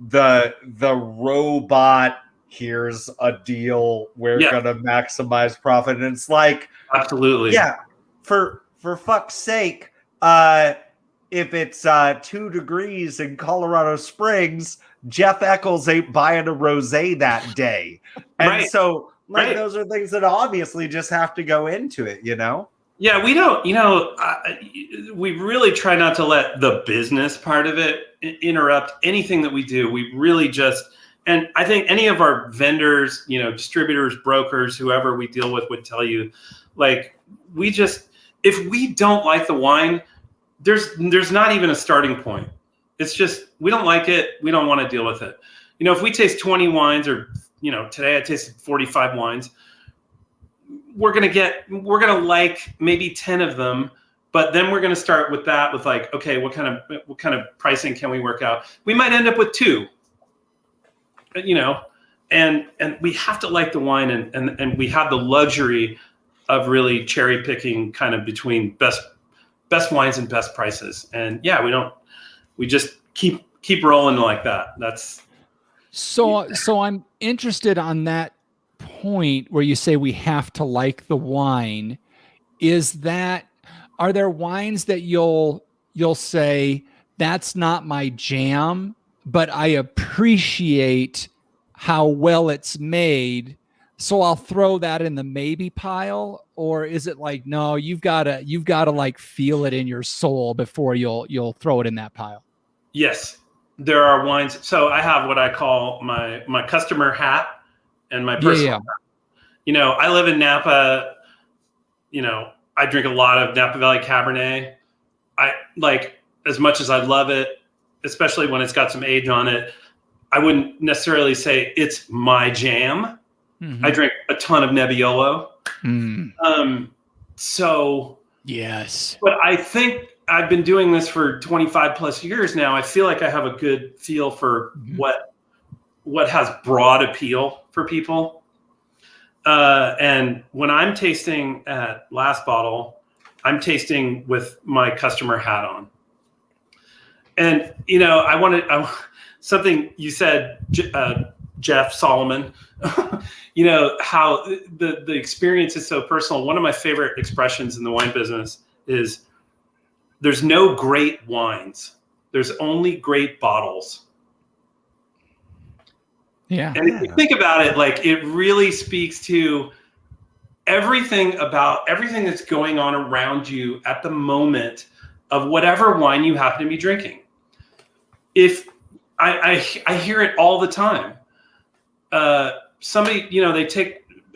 the robot. Here's a deal. We're gonna maximize profit, and it's like, absolutely, yeah. For fuck's sake, if it's 2 degrees in Colorado Springs, Jeff Eccles ain't buying a rosé that day. And so those are things that obviously just have to go into it, Yeah, we don't, we really try not to let the business part of it interrupt anything that we do. We really just, and I think any of our vendors, distributors, brokers, whoever we deal with would tell you, like, if we don't like the wine, there's not even a starting point. It's just, we don't like it. We don't want to deal with it. if we taste 20 wines, or today I tasted 45 wines, we're gonna like maybe 10 of them, but then we're gonna start with like, okay, what kind of pricing can we work out? We might end up with 2, and we have to like the wine, and we have the luxury of really cherry picking kind of between best wines and best prices. And we just keep rolling like that. That's so I'm interested on that point where you say we have to like the wine. Are there wines that you'll say that's not my jam, but I appreciate how well it's made, so I'll throw that in the maybe pile? Or is it like, no, you've got to like feel it in your soul before you'll throw it in that pile? Yes, there are wines. So I have what I call my customer hat and my personal hat. I live in Napa. I drink a lot of Napa Valley Cabernet. I like, as much as I love it, especially when it's got some age on it, I wouldn't necessarily say it's my jam. Mm-hmm. I drink a ton of Nebbiolo. So yes, but I think I've been doing this for 25 plus years now. I feel like I have a good feel for what has broad appeal for people. And when I'm tasting at Last Bottle, I'm tasting with my customer hat on. And, something you said, Jeff Solomon, how the experience is so personal. One of my favorite expressions in the wine business is there's no great wines. There's only great bottles. Yeah. And if you think about it, like, it really speaks to everything that's going on around you at the moment of whatever wine you happen to be drinking. If I hear it all the time. Somebody,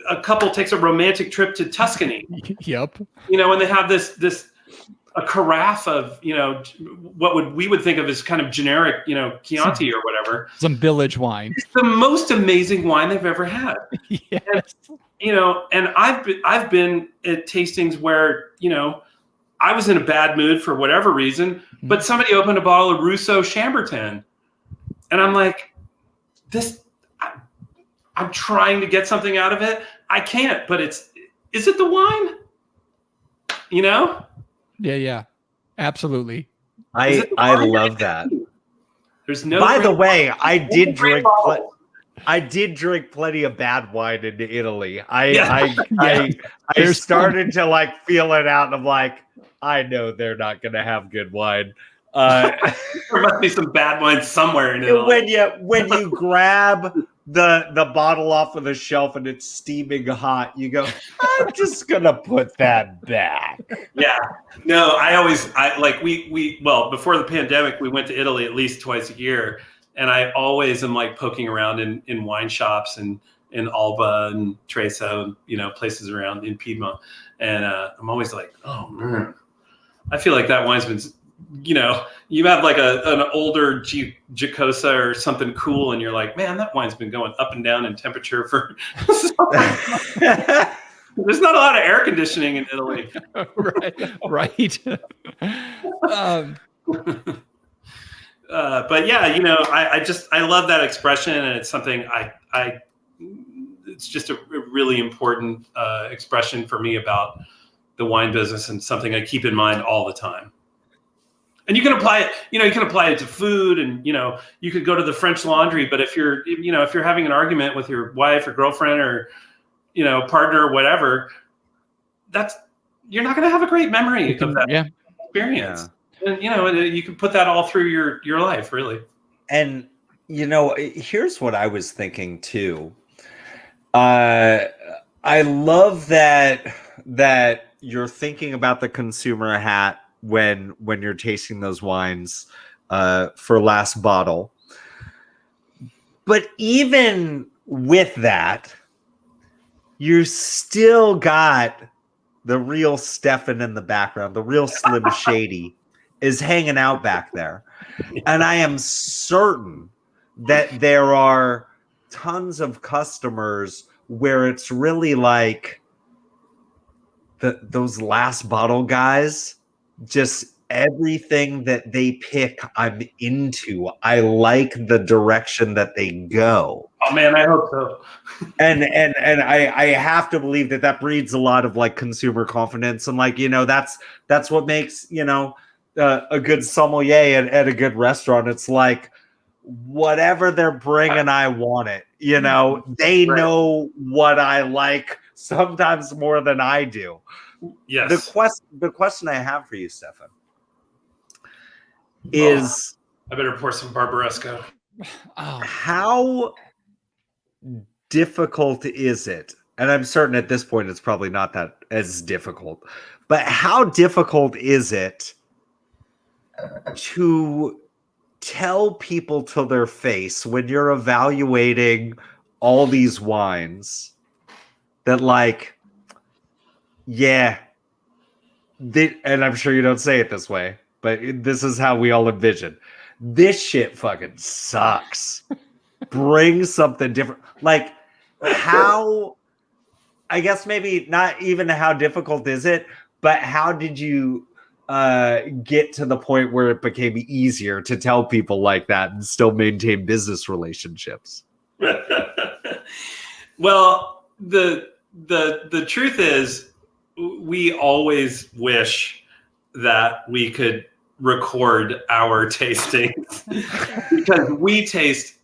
a couple takes a romantic trip to Tuscany. Yep. And they have a carafe of, we would think of as kind of generic, Chianti or whatever. Some village wine. It's the most amazing wine they've ever had. Yes. And I've been at tastings where, I was in a bad mood for whatever reason, but somebody opened a bottle of Rousseau Chambertin. And I'm like, I'm trying to get something out of it. I can't, but is it the wine? Yeah, absolutely. I love that. There's no. By the way, I did drink plenty of bad wine in Italy. I started to like feel it out, and I'm like, I know they're not going to have good wine. There must be some bad wine somewhere in Italy. When you grab the bottle off of the shelf and it's steaming hot, you go, I'm just gonna put that back. Yeah. No, before the pandemic, we went to Italy at least twice a year, and I always am like poking around in wine shops and in Alba and Treso, places around in Piedmont, and I'm always like, oh man, I feel like that wine's been. You have like an older Giacosa or something cool, and you're like, man, that wine's been going up and down in temperature for. There's not a lot of air conditioning in Italy. Right. But yeah, I love that expression, and it's something it's just a really important expression for me about the wine business, and something I keep in mind all the time. And you can apply it, you can apply it to food, and, you could go to the French Laundry, but if you're having an argument with your wife or girlfriend or, partner or whatever, you're not going to have a great memory of that experience. Yeah. And, you can put that all through your life, really. And, here's what I was thinking too. I love that you're thinking about the consumer hat when you're tasting those wines for Last Bottle. But even with that, you still got the real Stefan in the background. The real Slim Shady is hanging out back there. And I am certain that there are tons of customers where it's really like those last bottle guys, just everything that they pick, I'm into. I like the direction that they go. Oh man, I hope so. And I have to believe that breeds a lot of like consumer confidence, and like, you know, that's what makes, you know, a good sommelier at a good restaurant. It's like, whatever they're bringing, I want it. You know, they know what I like sometimes more than I do. Yes. The question I have for you, Stefan, is I better pour some Barbaresco. How difficult is it? And I'm certain at this point it's probably not that as difficult, but how difficult is it to tell people to their face when you're evaluating all these wines that, like, yeah, and I'm sure you don't say it this way, but this is how we all envision. This shit fucking sucks. Bring something different. Like, how, I guess maybe not even how difficult is it, but how did you get to the point where it became easier to tell people like that and still maintain business relationships? Well, the truth is, we always wish that we could record our tastings because we taste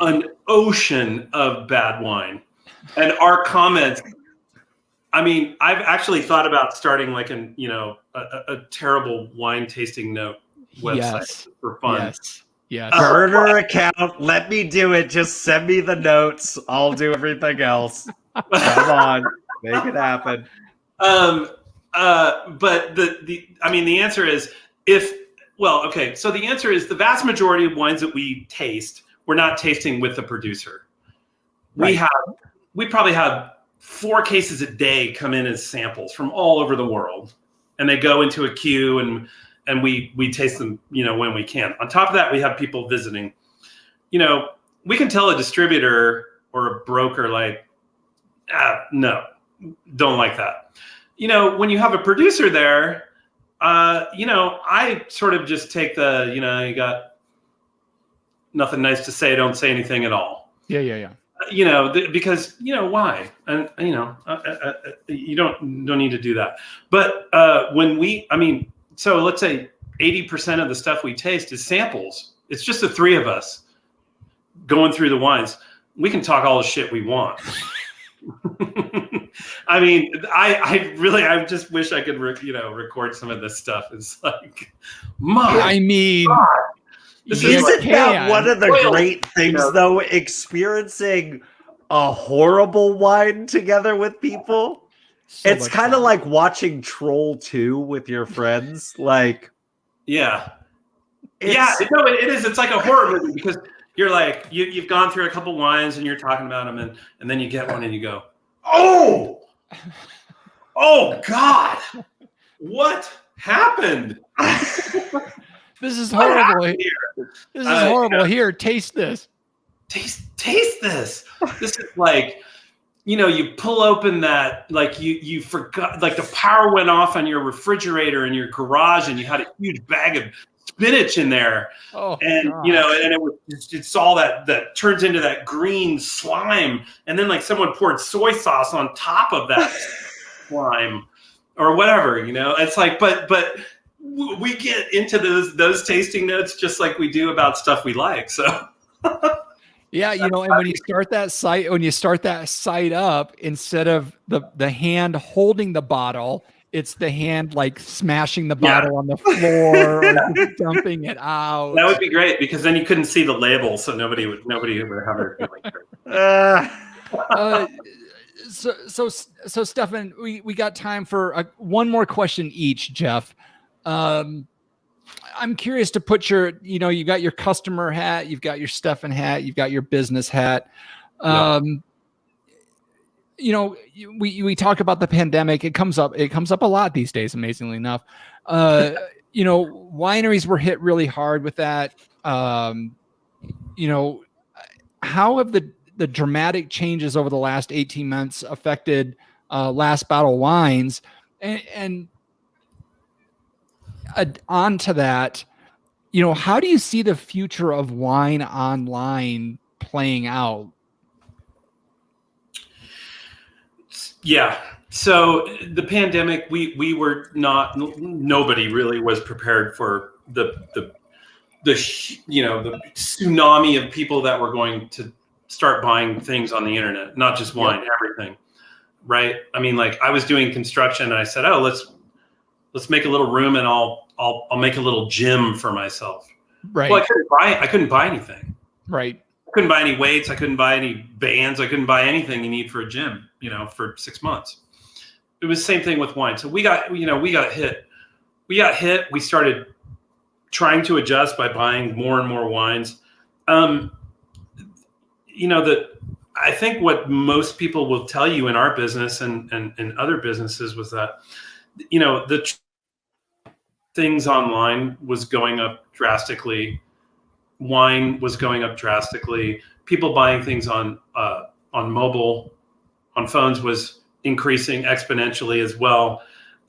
an ocean of bad wine, and our comments. I mean, I've actually thought about starting like a terrible wine tasting note website for fun. Yes. Yes. Burner account. Let me do it. Just send me the notes. I'll do everything else. Come on, make it happen. But the answer is so the answer is the vast majority of wines that we taste, we're not tasting with the producer. Right. We probably have 4 cases a day come in as samples from all over the world, and they go into a queue, and we taste them, when we can. On top of that, we have people visiting. We can tell a distributor or a broker, like, no, don't like that. When you have a producer there, I sort of just take the, you got nothing nice to say, don't say anything at all. Yeah. Because why? And you don't need to do that. But so let's say 80% of the stuff we taste is samples. It's just the 3 of us going through the wines. We can talk all the shit we want. I mean, I just wish I could, record some of this stuff. It's like, God. Isn't that one of the great things, though, experiencing a horrible wine together with people? So it's kind of like watching Troll 2 with your friends. Like, it is. It's like a horror movie because you're like, you've gone through a couple wines and you're talking about them, and then you get one and you go, oh God, what happened? This is horrible. This is horrible. Here, taste this. Taste this. This is like, you pull open that, like you forgot, like the power went off on your refrigerator in your garage, and you had a huge bag of spinach in there. Oh, and gosh. And it's all that turns into that green slime, and then like someone poured soy sauce on top of that slime or whatever. It's like, but we get into those tasting notes just like we do about stuff we like. So yeah, and when you start that site up, instead of the hand holding the bottle, it's the hand like smashing the bottle on the floor or dumping it out. That would be great because then you couldn't see the label, so nobody would have their feeling. So Stefan, we got time for one more question each, Jeff. I'm curious to put you got your customer hat, you've got your Stefan hat, you've got your business hat. We talk about the pandemic. It comes up a lot these days, amazingly enough. Wineries were hit really hard with that. how have the dramatic changes over the last 18 months affected Last Bottle Wines? And on to that, how do you see the future of wine online playing out? Yeah. So the pandemic, we were not, nobody really was prepared for the tsunami of people that were going to start buying things on the internet, not just wine, everything. Right. I mean, like, I was doing construction and I said, oh, let's make a little room and I'll make a little gym for myself. Right. Well, I couldn't buy anything. Right. I couldn't buy any weights. I couldn't buy any bands. I couldn't buy anything you need for a gym, for 6 months. It was the same thing with wine. So we got hit. We started trying to adjust by buying more and more wines. I think what most people will tell you in our business and other businesses was that, things online was going up drastically. Wine was going up drastically. People buying things on mobile, on phones was increasing exponentially as well.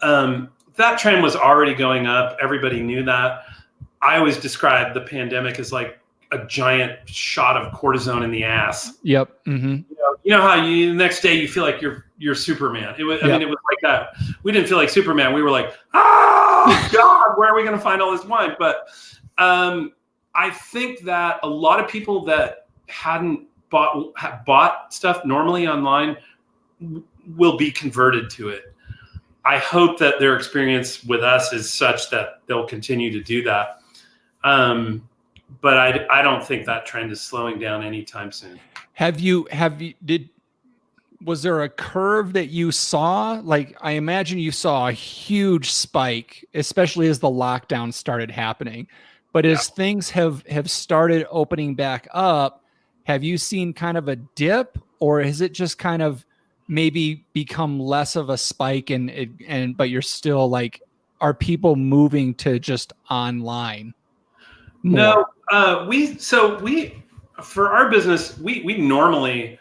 That trend was already going up. Everybody knew that. I always describe the pandemic as like a giant shot of cortisone in the ass. Yep. Mm-hmm. You know how the next day you feel like you're Superman. It was, I mean, it was like that. We didn't feel like Superman. We were like, oh God, where are we going to find all this wine? But I think that a lot of people that hadn't bought stuff normally online will be converted to it. I hope that their experience with us is such that they'll continue to do that. But I don't think that trend is slowing down anytime soon. Was there a curve that you saw? Like, I imagine you saw a huge spike, especially as the lockdown started happening. But as things have started opening back up, have you seen kind of a dip, or has it just kind of maybe become less of a spike but you're still like, are people moving to just online more? No, for our business, we normally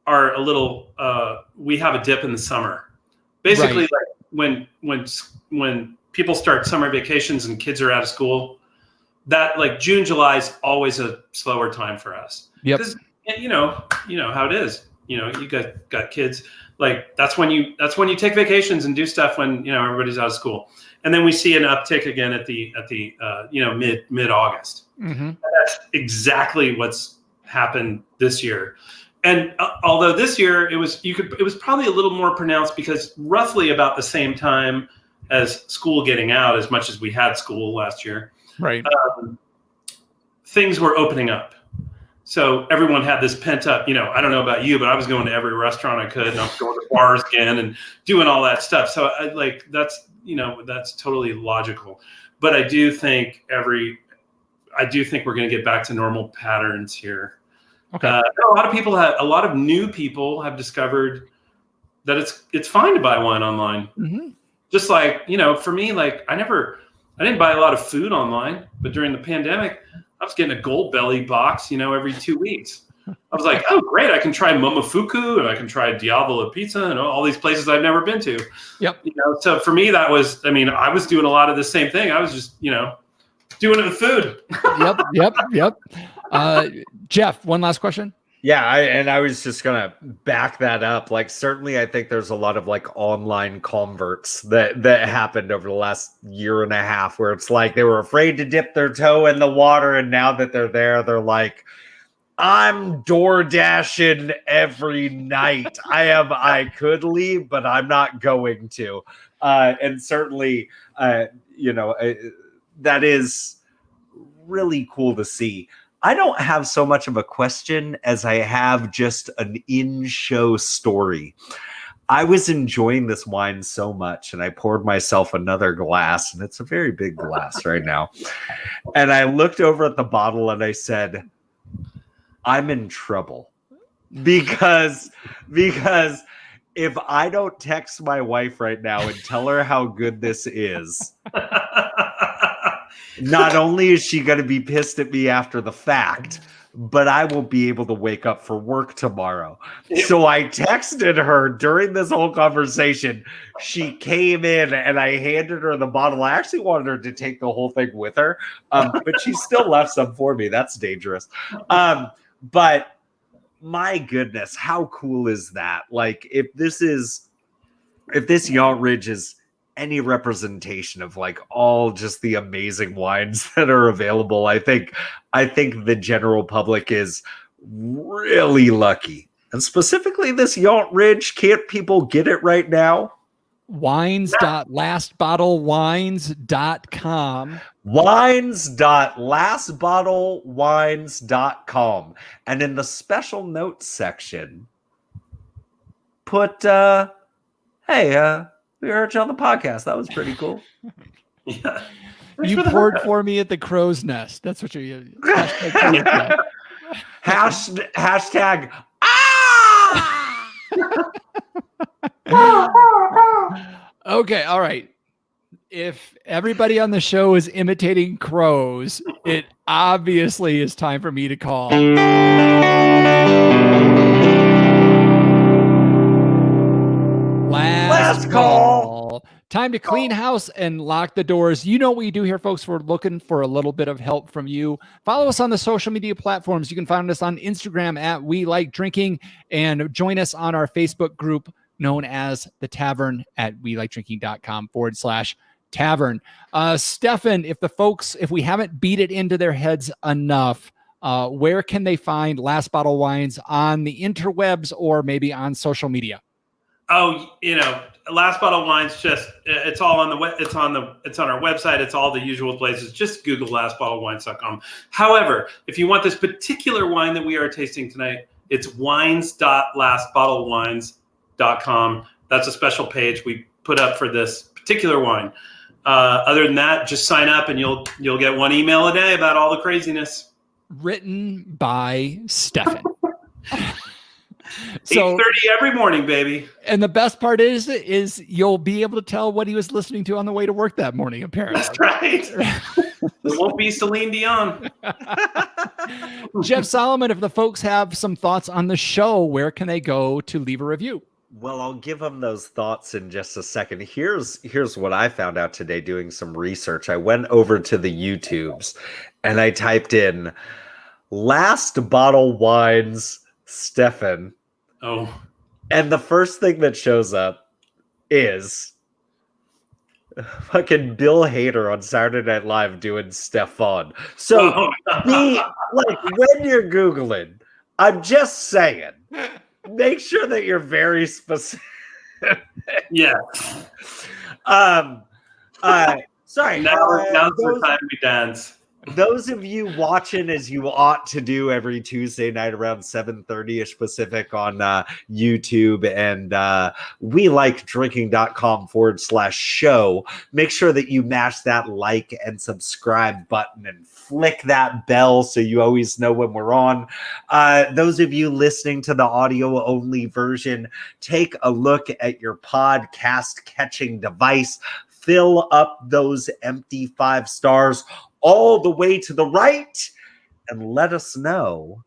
are a little, we have a dip in the summer. Basically, like when people start summer vacations and kids are out of school, that like June, July is always a slower time for us. Yep. Because you know how it is. You got kids. Like that's when you take vacations and do stuff when everybody's out of school. And then we see an uptick again at the mid August. Mm-hmm. That's exactly what's happened this year. And although this year it was probably a little more pronounced because roughly about the same time as school getting out, as much as we had school last year, right? Things were opening up. So everyone had this pent up, I don't know about you, but I was going to every restaurant I could, and I was going to bars again and doing all that stuff. So that's totally logical. But I do think we're going to get back to normal patterns here. Okay. A lot of new people have discovered that it's fine to buy wine online. Mm-hmm. Just like, for me, like I didn't buy a lot of food online, but during the pandemic, I was getting a Gold Belly box, every 2 weeks. I was like, oh, great. I can try Momofuku and I can try Diavolo Pizza and all these places I've never been to. Yep. So for me, I was doing a lot of the same thing. I was just, doing it with food. Yep. Jeff, one last question. Yeah, I was just gonna back that up. Like, certainly, I think there's a lot of like online converts that happened over the last year and a half, where it's like they were afraid to dip their toe in the water, and now that they're there, they're like, "I'm door dashing every night. I could leave, but I'm not going to." And certainly, that is really cool to see. I don't have so much of a question as I have just an in-show story. I was enjoying this wine so much, and I poured myself another glass, and it's a very big glass right now. And I looked over at the bottle and I said, I'm in trouble. Because if I don't text my wife right now and tell her how good this is, Not only is she going to be pissed at me after the fact, but I won't be able to wake up for work tomorrow. So I texted her during this whole conversation. She came in and I handed her the bottle. I actually wanted her to take the whole thing with her, but she still left some for me. That's dangerous. But my goodness, how cool is that? Like, if this Yacht Ridge is any representation of like all just the amazing wines that are available, I think the general public is really lucky. And specifically this Yacht Ridge, can't people get it right now? Wines.lastbottlewines.com. Wines.lastbottlewines.com. And in the special notes section, put hey, we heard you on the podcast. That was pretty cool. Yeah. You poured for me at the crow's nest. That's what you're Hashtag Okay, all right. If everybody on the show is imitating crows, it obviously is time for me to call. Last call. Time to clean house and lock the doors. You know what we do here, folks. We're looking for a little bit of help from you. Follow us on the social media platforms. You can find us on Instagram at We Like Drinking, and join us on our Facebook group known as The Tavern at welikedrinking.com/tavern. Stefan, if we haven't beat it into their heads enough, where can they find Last Bottle Wines on the interwebs or maybe on social media? Oh, Last Bottle Wines, it's all on the web. It's on our website. It's all the usual places. Just Google lastbottlewines.com. However, if you want this particular wine that we are tasting tonight, it's wines.lastbottlewines.com. That's a special page we put up for this particular wine. Other than that, just sign up and you'll get one email a day about all the craziness. Written by Stefan. 8:30 every morning, baby. And the best part is you'll be able to tell what he was listening to on the way to work that morning, apparently. That's right. It won't be Celine Dion. Jeff Solomon, if the folks have some thoughts on the show, where can they go to leave a review? Well, I'll give them those thoughts in just a second. Here's what I found out today doing some research. I went over to the YouTubes and I typed in Last Bottle Wines Stefan. Oh. And the first thing that shows up is fucking Bill Hader on Saturday Night Live doing Stefan. So when you're Googling, I'm just saying, make sure that you're very specific. Yeah. Sorry. Now's the time we dance. Those of you watching, as you ought to do every Tuesday night around 7:30ish Pacific on YouTube and welikedrinking.com/show, make sure that you mash that like and subscribe button and flick that bell so you always know when we're on. Those of you listening to the audio only version, take a look at your podcast catching device. Fill up those empty 5 stars all the way to the right and let us know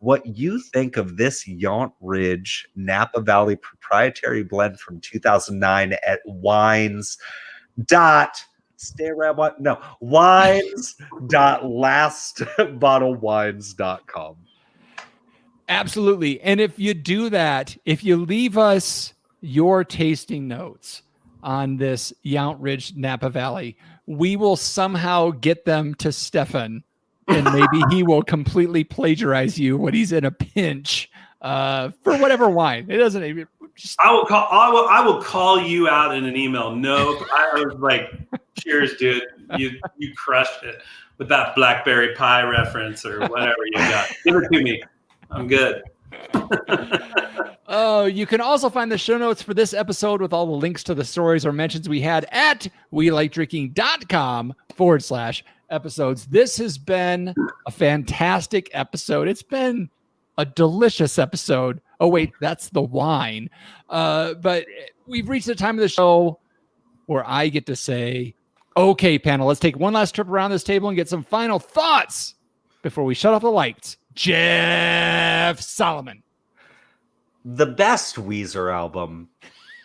what you think of this Yacht Ridge Napa Valley proprietary blend from 2009 at wines.lastbottlewines.com. Absolutely. And if you do that, if you leave us your tasting notes on this Yacht Ridge Napa Valley, we will somehow get them to Stefan, and maybe he will completely plagiarize you when he's in a pinch for whatever wine. It doesn't even. I will call you out in an email. No, I was like, cheers, dude. You crushed it with that blackberry pie reference or whatever you got. Give it to me. I'm good. Oh, you can also find the show notes for this episode with all the links to the stories or mentions we had at welikedrinking.com/episodes. This has been a fantastic episode. It's been a delicious episode. Oh, wait, that's the wine. But we've reached the time of the show where I get to say, Okay, panel, let's take one last trip around this table and get some final thoughts before we shut off the lights. Jeff Solomon. The best Weezer album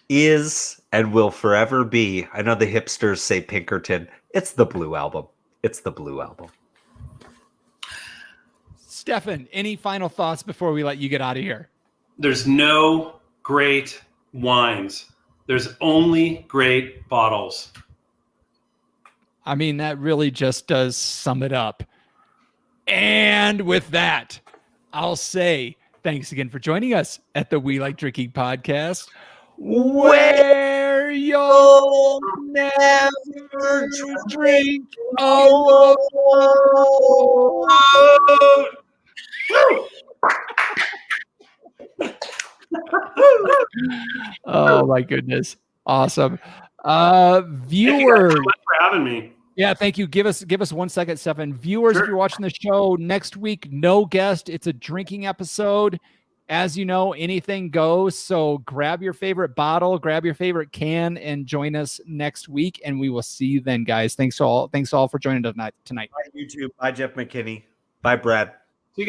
is and will forever be, I know the hipsters say Pinkerton, it's the Blue Album. It's the Blue Album. Stefan, any final thoughts before we let you get out of here? There's no great wines. There's only great bottles. I mean, that really just does sum it up. And with that, I'll say thanks again for joining us at the We Like Drinking podcast, where you'll never drink alone. Oh my goodness. Awesome. Viewers. Thank you for having me. Yeah, thank you. Give us 1 second, Stefan. Viewers, Sure. if you're watching the show next week, no guest. It's a drinking episode. As you know, anything goes. So grab your favorite bottle, grab your favorite can, and join us next week. And we will see you then, guys. Thanks all for joining us tonight. Bye, YouTube. Bye, Jeff McKinney. Bye, Brad.